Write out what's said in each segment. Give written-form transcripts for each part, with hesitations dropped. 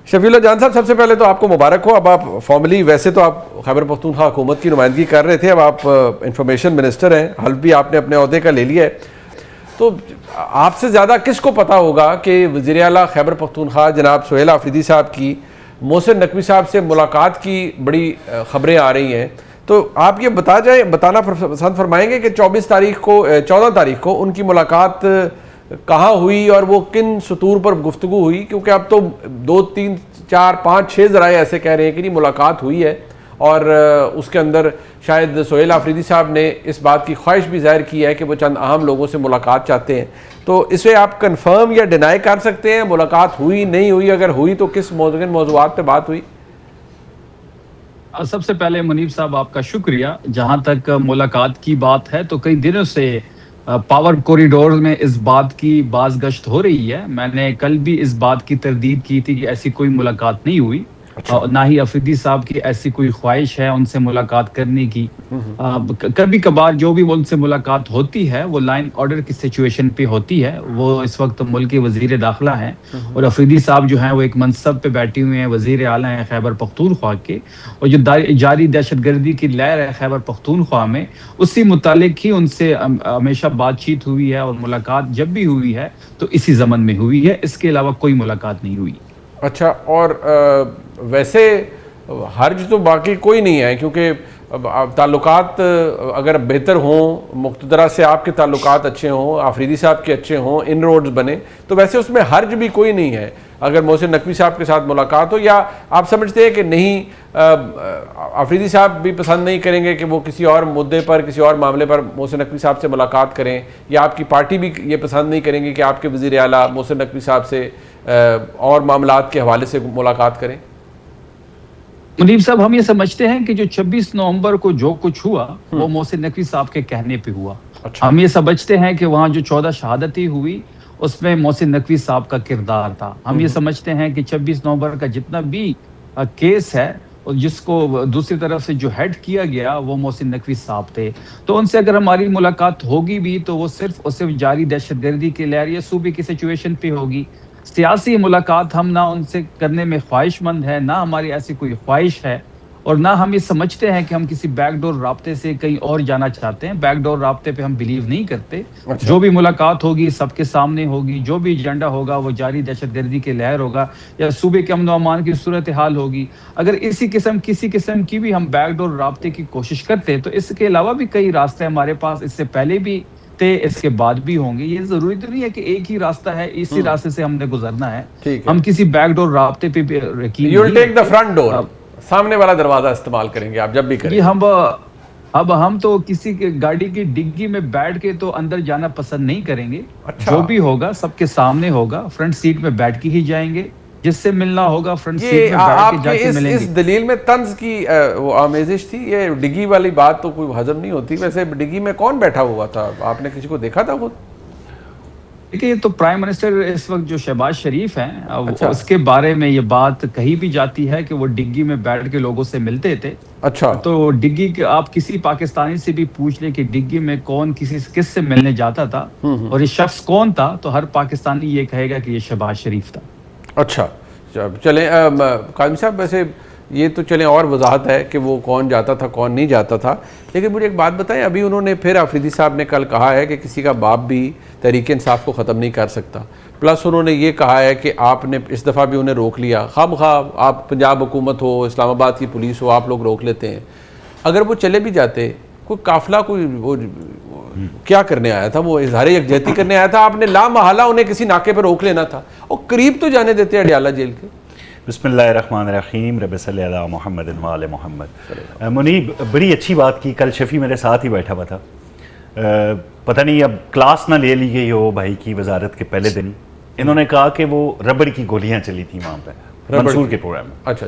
शफीउल्लाह जान साहब, सबसे पहले तो आपको मुबारक हो। अब आप फॉर्मली, वैसे तो आप खैबर पख्तूनख्वा हुकूमत की नुमाइंदगी कर रहे थे, अब आप इंफॉर्मेशन मिनिस्टर हैं, हल्फ भी आपने अपने अहदे का ले लिया है। तो आपसे ज़्यादा किसको पता होगा कि वज़ीर आला खैबर पख्तूनख्वा जनाब सुहेल आफरीदी साहब की मोहसिन नकवी साहब से मुलाकात की बड़ी ख़बरें आ रही हैं। तो आप ये बताना पसंद फरमाएंगे कि 14 तारीख को उनकी मुलाकात कहाँ हुई और वो किन सतूर पर गुफ्तगू हुई? क्योंकि अब तो 2, 3, 4, 5, 6 ज़राए ऐसे कह रहे हैं कि नहीं मुलाकात हुई है, और उसके अंदर शायद सुहेल आफरीदी साहब ने इस बात की ख्वाहिश भी जाहिर की है कि वो चंद अहम लोगों से मुलाकात चाहते हैं। तो इसे आप कंफर्म या डिनाई कर सकते हैं, मुलाकात हुई नहीं हुई? अगर हुई तो किस मौज़ूआत पे बात हुई? सबसे पहले मुनीब साहब आपका शुक्रिया। जहां तक मुलाकात की बात है तो कई दिनों से पावर कॉरिडोर में इस बात की बाज़गश्त हो रही है। मैंने कल भी इस बात की तरदीद की थी कि ऐसी कोई मुलाकात नहीं हुई। अच्छा। ना ही अफरीदी साहब की ऐसी कोई ख्वाहिश है उनसे मुलाकात करने की। कभी कभार जो भी उनसे मुलाकात होती है वो लाइन ऑर्डर की सिचुएशन पे होती है। वो इस वक्त मुल्क के वजीर दाखिला हैं और अफरीदी साहब जो हैं वो एक मनसब पे बैठे हुए हैं, वजीर आला हैं खैबर पख्तूनख्वा के। और जो जारी दहशतगर्दी की लहर है खैबर पख्तूनख्वा में, उसी मुतालिक ही उनसे हमेशा बातचीत हुई है और मुलाकात जब भी हुई है तो इसी जमन में हुई है, इसके अलावा कोई मुलाकात नहीं हुई। अच्छा, और वैसे हर्ज तो बाकी कोई नहीं है, क्योंकि ताल्लुकात अगर बेहतर हों, मुक़्तदरा से आपके ताल्लुकात अच्छे हों, आफरीदी साहब के अच्छे हों, इन रोड्स बने, तो वैसे उसमें हर्ज भी कोई नहीं है अगर मोहसिन नकवी साहब के साथ मुलाकात हो। या आप समझते हैं कि नहीं, आफरीदी साहब भी पसंद नहीं करेंगे कि वो किसी और मुद्दे पर, किसी और मामले पर मोहसिन नकवी साहब से मुलाकात करें, या आपकी पार्टी भी ये पसंद नहीं करेंगे कि आपके वज़ीर आला मोहसिन नकवी साहब से और मामलात के हवाले से मुलाकात करें? मुनीब साहब, हम ये समझते हैं कि जो 26 नवंबर को जो कुछ हुआ वो मोहसिन नकवी साहब के कहने पे हुआ। अच्छा। हम ये समझते हैं कि वहाँ जो 14 शहादती हुई उसमें मोहसिन नकवी साहब का किरदार था। हम ये समझते हैं कि 26 नवंबर का जितना भी केस है और जिसको दूसरी तरफ से जो हेड किया गया वो मोहसिन नकवी साहब थे। तो उनसे अगर हमारी मुलाकात होगी भी तो वो सिर्फ और सिर्फ जारी दहशतगर्दी की लहर या सूबे की सिचुएशन पे होगी। सियासी मुलाकात हम ना उनसे करने में ख्वाहिशमंद है, ना हमारी ऐसी कोई ख्वाहिश है, और ना हम ये समझते हैं कि हम किसी बैकडोर राब्ते से कहीं और जाना चाहते हैं। बैकडोर राब्ते पे हम बिलीव नहीं करते। अच्छा। जो भी मुलाकात होगी सबके सामने होगी, जो भी एजेंडा होगा वो जारी दहशतगर्दी के लहर होगा या सूबे के अमन व अमान की सूरत हाल होगी। अगर किसी किस्म की भी हम बैकडोर राब्ते की कोशिश करते तो इसके अलावा भी कई रास्ते हमारे पास इससे पहले भी थे, इसके बाद भी होंगे। ये जरूरी तो नहीं है कि एक ही रास्ता है, इसी रास्ते से हमने गुजरना है। हम किसी बैकडोर रास्ते पे you will take the front door, सामने वाला दरवाजा इस्तेमाल करेंगे आप जब भी करेंगे। हम तो किसी के गाड़ी की डिग्गी में बैठ के तो अंदर जाना पसंद नहीं करेंगे। अच्छा। जो भी होगा सबके सामने होगा, फ्रंट सीट में बैठ के ही जाएंगे। जिससे मिलना होगा फ्रंट सीट में बैठ के जाके मिलेंगे। इस दलील में तंज की वो आमेजिश थी। ये डिग्गी वाली बात तो कोई हजम नहीं होती। वैसे डिग्गी में कौन बैठा हुआ था? आपने किसी को देखा था खुद? देखिए, तो प्राइम मिनिस्टर इस वक्त जो शहबाज शरीफ हैं, अच्छा। उसके बारे में ये बात कही भी जाती है कि वो डिग्गी में बैठ के लोगों से मिलते थे। अच्छा। तो डिग्गी के आप किसी पाकिस्तानी से भी पूछ ले कि डिग्गी में कौन किस से मिलने जाता था और ये शख्स कौन था, तो हर पाकिस्तानी ये कहेगा कि ये शहबाज शरीफ था। अच्छा, चलें कादिम साहब, वैसे ये तो चलें और वजाहत है कि वो कौन जाता था कौन नहीं जाता था, लेकिन मुझे एक बात बताएं, अभी उन्होंने फिर आफरीदी साहब ने कल कहा है कि किसी का बाप भी तहरीक इंसाफ को ख़त्म नहीं कर सकता। प्लस उन्होंने ये कहा है कि आपने इस दफ़ा भी उन्हें रोक लिया, खाम आप पंजाब हुकूमत हो, इस्लामाबाद की पुलिस हो, आप लोग रोक लेते हैं। अगर वो चले भी जाते, कोई काफिला कोई वो क्या करने आया था? वो इजहार यकजहती करने आया था? आपने लामहला उन्हें किसी नाके पर रोक लेना था और करीब तो जाने देते अडियाला जेल के। बिस्मिल्लाहिर्रहमानिर्रहीम, रब्बि सल्लि अला मुहम्मद व आले मुहम्मद। मुनीब, बड़ी अच्छी बात की। कल शफ़ी मेरे साथ ही बैठा हुआ था। पता नहीं अब क्लास ना ले ली गई हो भाई की वजारत के पहले दिन इन्होंने कहा कि वो रबड़ की गोलियां चली थी वहाँ पे मंसूर के प्रोग्राम में। अच्छा।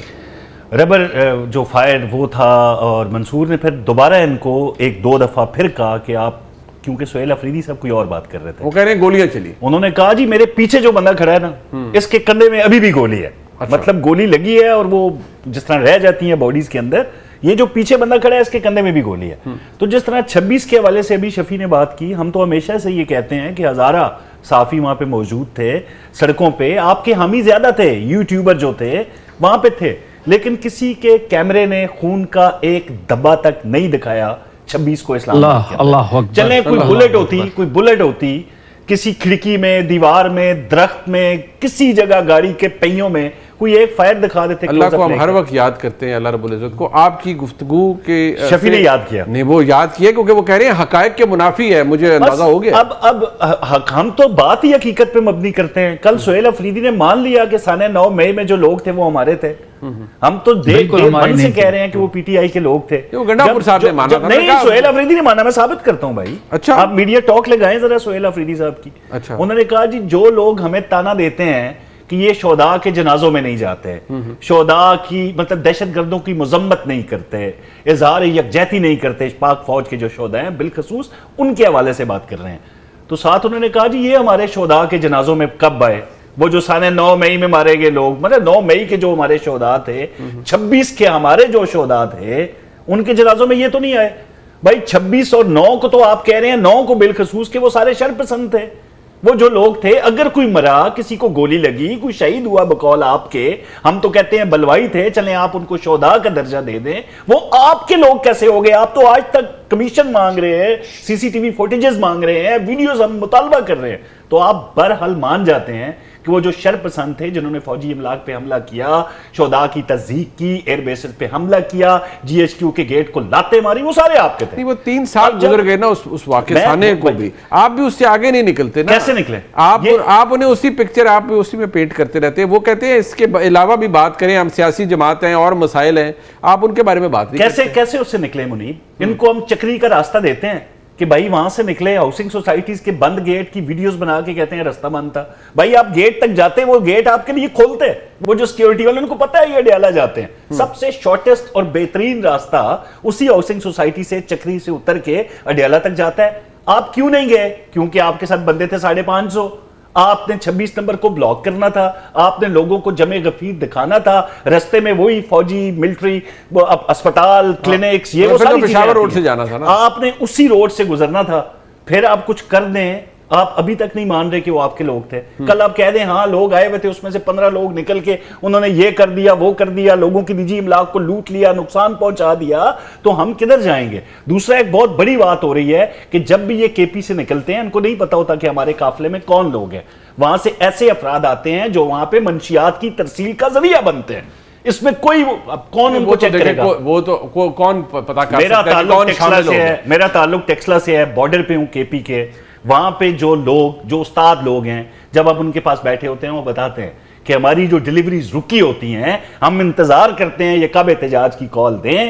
रबर जो फायर वो था, और मंसूर ने फिर दोबारा इनको 1-2 दफ़ा फिर कहा कि आप, क्योंकि सुहेल अफरीदी साहब कोई और बात कर रहे थे, वो कह रहे हैं गोलियां चली। उन्होंने कहा जी मेरे पीछे जो बंदा खड़ा है ना, इसके कंधे में अभी भी गोली है। अच्छा। मतलब गोली लगी है और वो जिस तरह रह जाती है बॉडीज के अंदर, ये जो पीछे बंदा खड़ा है इसके कंधे में भी गोली है। तो जिस तरह 26 के हवाले से अभी शफी ने बात की, हम तो हमेशा से ये कहते हैं कि हज़ारा साफ़ी वहाँ पे मौजूद थे, सड़कों पे आपके हामी ज़्यादा थे, यूट्यूबर जो थे वहाँ पे थे, लेकिन किसी के कैमरे ने खून का एक धब्बा तक नहीं दिखाया 26 को इस्लामाबाद के अंदर। अल्लाह अकबर, चलें कोई अल्लाह बुलेट अकबर। होती, कोई बुलेट होती किसी खिड़की में, दीवार में, दरख्त में, किसी जगह गाड़ी के पहियों में कोई एक फायर दिखा देते। अल्लाह को हम हर वक्त याद करते हैं, अल्लाह रब्बुल इज़्ज़त को। आपकी गुफ्तगू के शफी ने याद किया नहीं, वो याद किया क्योंकि वो कह रहे हैं हकायक के मुनाफी है, मुझे अंदाजा हो गया। अब हम तो बात ही हकीकत पे मबनी करते हैं। कल सुहेल अफरीदी ने मान लिया कि साने 9 मई में जो लोग थे वो हमारे थे। हम तो मन से कह रहे हैं कि वो पीटीआई के लोग थे। वो गंडापुर साहब ने माना था। नहीं, सुहेल अफरीदी ने माना, मैं साबित करता हूं भाई। अच्छा, आप मीडिया टॉक लगाएं जरा सुहेल अफरीदी साहब की। अच्छा, उन्होंने कहा जी जो लोग हमें ताना देते हैं कि ये शोदा के जनाजों में नहीं जाते, शोदा की मतलब दहशतगर्दों की मजम्मत नहीं करते, इजहार यकजहती नहीं करते, पाक फौज के जो शोदा हैं बिलखसूस उनके हवाले से बात कर रहे हैं। तो साथ उन्होंने कहा जी ये हमारे शोदा के जनाजों में कब आए, वो जो साने 9 मई में मारे गए लोग, मतलब 9 मई के जो हमारे शोदा थे, 26 के हमारे जो शोदा थे उनके जनाजों में ये तो नहीं आए। भाई 26 और 9 को तो आप कह रहे हैं, 9 को बिलखसूस के वो सारे शरपसंद थे। वो जो लोग थे, अगर कोई मरा, किसी को गोली लगी, कोई शहीद हुआ बकौल आपके, हम तो कहते हैं बलवाई थे, चलें आप उनको शोदा का दर्जा दे दें, वो आपके लोग कैसे हो गए? आप तो आज तक कमीशन मांग रहे हैं, सीसीटीवी फुटेजेस मांग रहे हैं, वीडियोस हम मुतालबा कर रहे हैं। तो आप बहरहाल मान जाते हैं कि वो जो शरपसंद थे जिन्होंने फौजी इमलाक पे हमला किया, शोदा की तस्दीक की, एयरबेसेस पे हमला किया, जीएचक्यू के गेट को लाते मारी, वो सारे आपके थे। नहीं, वो 3 साल गुजर गए ना उस वाक़े साने को भी, आप भी उससे आगे नहीं निकलते ना। कैसे निकले आप उन्हें उसी पिक्चर आप उसी में पेंट करते रहते हैं। वो कहते हैं इसके अलावा भी बात करें, हम सियासी जमात हैं और मसाइल हैं, आप उनके बारे में बात नहीं कैसे उससे निकले मुनीब? इनको हम चक्री का रास्ता देते हैं कि भाई वहां से निकले, हाउसिंग सोसाइटीज के बंद गेट की वीडियोस बना के कहते हैं रास्ता बंद था। भाई आप गेट तक जाते हैं, वो गेट आपके लिए खोलते हैं, वो जो सिक्योरिटी वाले उनको पता है ये अडयाला जाते हैं। सबसे शॉर्टेस्ट और बेहतरीन रास्ता उसी हाउसिंग सोसाइटी से, चक्री से उतर के अडयाला तक जाता है। आप क्यों नहीं गए? क्योंकि आपके साथ बंदे थे 550। आपने 26 नंबर को ब्लॉक करना था, आपने लोगों को जमे गफीर दिखाना था, रास्ते में वही फौजी, मिलिट्री, अस्पताल, क्लिनिक्स, ये वो सारी पेशावर रोड से जाना था ना, आपने उसी रोड से गुजरना था। फिर आप कुछ कर दें, आप अभी तक नहीं मान रहे कि वो आपके लोग थे। कल आप कह दें हाँ लोग आए हुए थे, उसमें से 15 लोग निकल के उन्होंने ये कर दिया, वो कर दिया, लोगों की निजी इमलाक को लूट लिया, नुकसान पहुंचा दिया, तो हम किधर जाएंगे? दूसरा एक बहुत बड़ी बात हो रही है कि जब भी ये केपी से निकलते हैं, उनको नहीं पता होता कि हमारे काफिले में कौन लोग हैं। वहां से ऐसे अफराद आते हैं जो वहां पे मंशियात की तरसील का जरिया बनते हैं। इसमें कोई कौन उनको चेक करेगा? वो तो कौन पता कर मेरा सकता है ताल्लुक कौन टेक्सला शामिल से होगा? है, मेरा ताल्लुक टेक्सला से है, बॉर्डर पे हूं केपी के। वहां पे जो लोग, जो उस्ताद लोग हैं, जब आप उनके पास बैठे होते हैं, वो बताते हैं कि हमारी जो डिलीवरीज रुकी होती हैं, हम इंतजार करते हैं ये कब एहतजाज की कॉल दें।